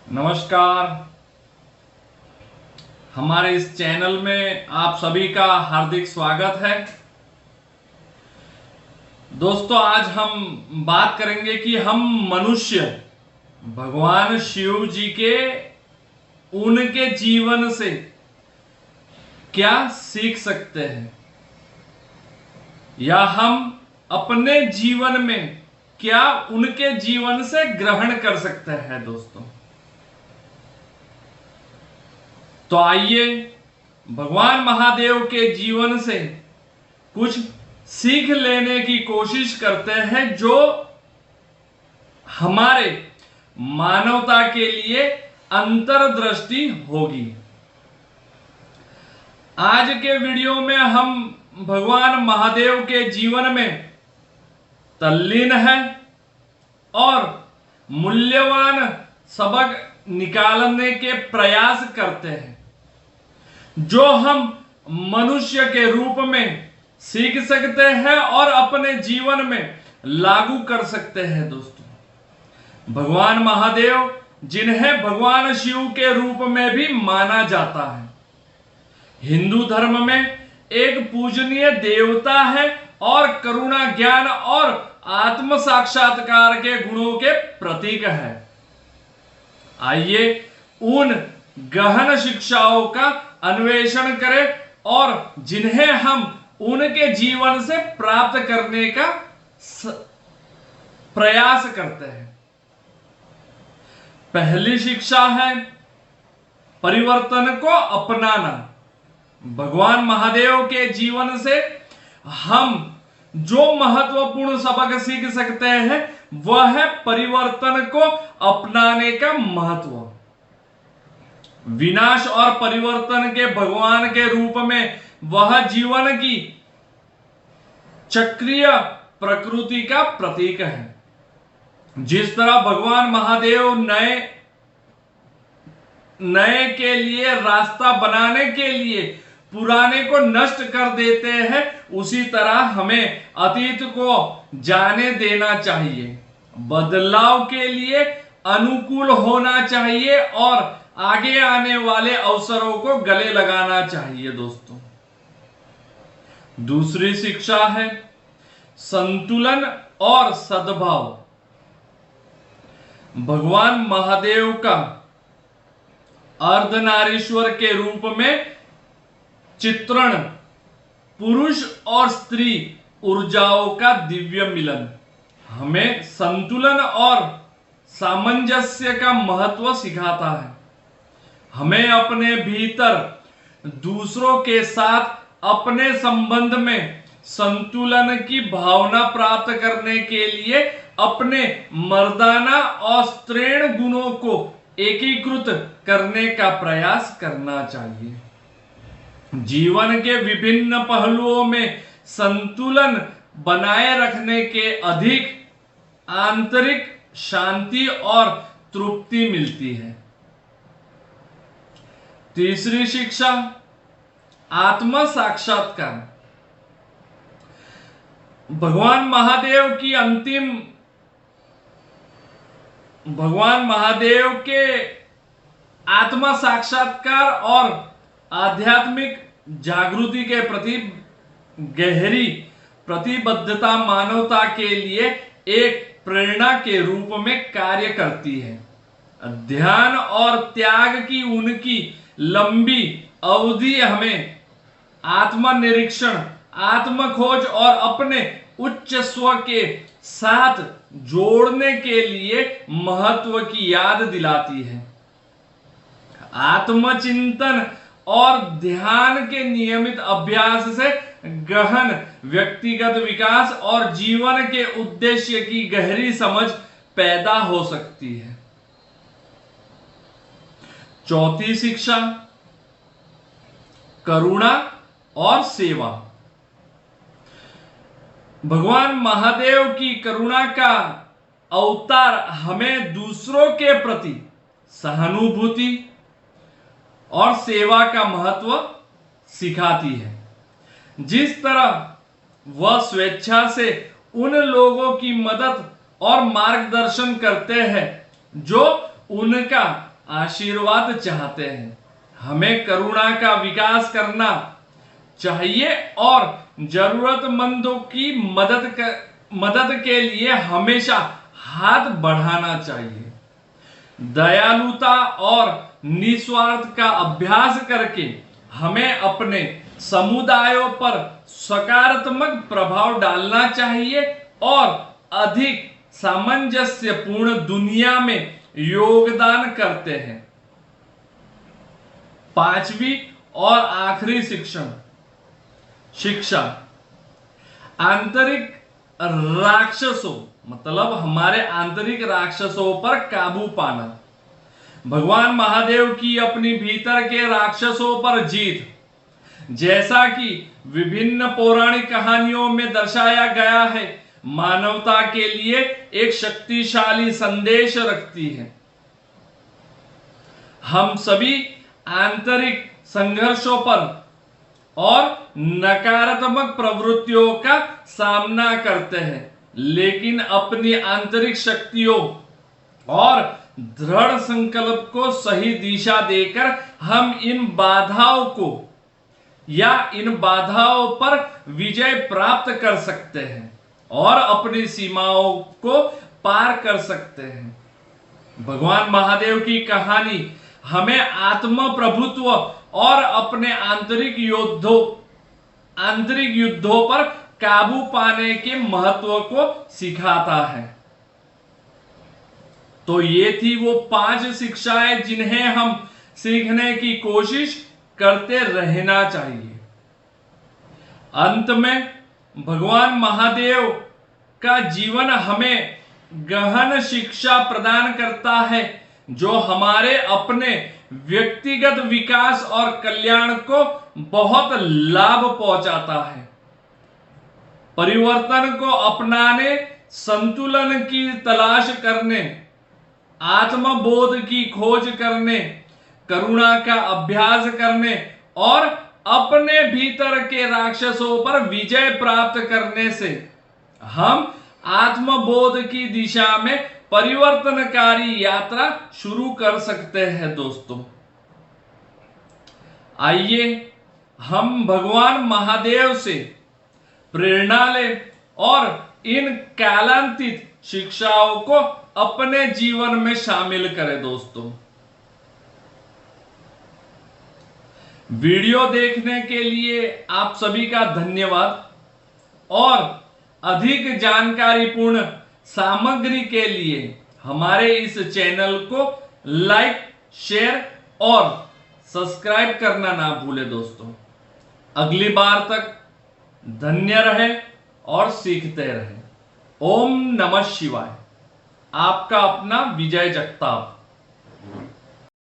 नमस्कार। हमारे इस चैनल में आप सभी का हार्दिक स्वागत है। दोस्तों, आज हम बात करेंगे कि हम मनुष्य भगवान शिव जी के उनके जीवन से क्या सीख सकते हैं या हम अपने जीवन में क्या उनके जीवन से ग्रहण कर सकते हैं। दोस्तों, तो आइए भगवान महादेव के जीवन से कुछ सीख लेने की कोशिश करते हैं जो हमारे मानवता के लिए अंतर्दृष्टि होगी। आज के वीडियो में हम भगवान महादेव के जीवन में तल्लीन हैं और मूल्यवान सबक निकालने के प्रयास करते हैं जो हम मनुष्य के रूप में सीख सकते हैं और अपने जीवन में लागू कर सकते हैं। दोस्तों, भगवान महादेव जिन्हें भगवान शिव के रूप में भी माना जाता है, हिंदू धर्म में एक पूजनीय देवता है और करुणा, ज्ञान और आत्म साक्षात्कार के गुणों के प्रतीक है। आइए उन गहन शिक्षाओं का अन्वेषण करें और जिन्हें हम उनके जीवन से प्राप्त करने का प्रयास करते हैं। पहली शिक्षा है परिवर्तन को अपनाना। भगवान महादेव के जीवन से हम जो महत्वपूर्ण सबक सीख सकते हैं वह है परिवर्तन को अपनाने का महत्व। विनाश और परिवर्तन के भगवान के रूप में वह जीवन की चक्रीय प्रकृति का प्रतीक है। जिस तरह भगवान महादेव नए के लिए रास्ता बनाने के लिए पुराने को नष्ट कर देते हैं, उसी तरह हमें अतीत को जाने देना चाहिए, बदलाव के लिए अनुकूल होना चाहिए और आगे आने वाले अवसरों को गले लगाना चाहिए। दोस्तों, दूसरी शिक्षा है संतुलन और सद्भाव। भगवान महादेव का अर्धनारीश्वर के रूप में चित्रण पुरुष और स्त्री ऊर्जाओं का दिव्य मिलन हमें संतुलन और सामंजस्य का महत्व सिखाता है। हमें अपने भीतर दूसरों के साथ अपने संबंध में संतुलन की भावना प्राप्त करने के लिए अपने मर्दाना और स्त्रीण गुणों को एकीकृत करने का प्रयास करना चाहिए। जीवन के विभिन्न पहलुओं में संतुलन बनाए रखने के अधिक आंतरिक शांति और तृप्ति मिलती है। तीसरी शिक्षा आत्म साक्षात्कार। भगवान महादेव के आत्म साक्षात्कार और आध्यात्मिक जागृति के प्रति गहरी प्रतिबद्धता मानवता के लिए एक प्रेरणा के रूप में कार्य करती है। ध्यान और त्याग की उनकी लंबी अवधि हमें आत्मनिरीक्षण, आत्मखोज और अपने उच्च स्व के साथ जोड़ने के लिए महत्व की याद दिलाती है। आत्मचिंतन और ध्यान के नियमित अभ्यास से गहन व्यक्तिगत विकास और जीवन के उद्देश्य की गहरी समझ पैदा हो सकती है। चौथी शिक्षा करुणा और सेवा। भगवान महादेव की करुणा का अवतार हमें दूसरों के प्रति सहानुभूति और सेवा का महत्व सिखाती है। जिस तरह वह स्वेच्छा से उन लोगों की मदद और मार्गदर्शन करते हैं जो उनका आशीर्वाद चाहते हैं। हमें करुणा का विकास करना चाहिए और जरूरतमंदों की मदद के लिए हमेशा हाथ बढ़ाना चाहिए। दयालुता और निस्वार्थ का अभ्यास करके हमें अपने समुदायों पर सकारात्मक प्रभाव डालना चाहिए और अधिक सामंजस्यपूर्ण दुनिया में योगदान करते हैं। पांचवी और आखिरी शिक्षा आंतरिक राक्षसों मतलब हमारे आंतरिक राक्षसों पर काबू पाना। भगवान महादेव की अपनी भीतर के राक्षसों पर जीत, जैसा कि विभिन्न पौराणिक कहानियों में दर्शाया गया है, मानवता के लिए एक शक्तिशाली संदेश रखती है। हम सभी आंतरिक संघर्षों पर और नकारात्मक प्रवृत्तियों का सामना करते हैं, लेकिन अपनी आंतरिक शक्तियों और दृढ़ संकल्प को सही दिशा देकर हम इन बाधाओं पर विजय प्राप्त कर सकते हैं और अपनी सीमाओं को पार कर सकते हैं। भगवान महादेव की कहानी हमें आत्म प्रभुत्व और अपने आंतरिक युद्धों पर काबू पाने के महत्व को सिखाता है। तो ये थी वो 5 शिक्षाएं जिन्हें हम सीखने की कोशिश करते रहना चाहिए। अंत में भगवान महादेव का जीवन हमें गहन शिक्षा प्रदान करता है, जो हमारे अपने व्यक्तिगत विकास और कल्याण को बहुत लाभ पहुंचाता है। परिवर्तन को अपनाने, संतुलन की तलाश करने, आत्मबोध की खोज करने, करुणा का अभ्यास करने और अपने भीतर के राक्षसों पर विजय प्राप्त करने से हम आत्मबोध की दिशा में परिवर्तनकारी यात्रा शुरू कर सकते हैं। दोस्तों, आइए हम भगवान महादेव से प्रेरणा लें और इन कालांतित शिक्षाओं को अपने जीवन में शामिल करें। दोस्तों, वीडियो देखने के लिए आप सभी का धन्यवाद और अधिक जानकारीपूर्ण सामग्री के लिए हमारे इस चैनल को लाइक, शेयर और सब्सक्राइब करना ना भूलें। दोस्तों, अगली बार तक धन्य रहे और सीखते रहे। ओम नमः शिवाय। आपका अपना विजय जगताप।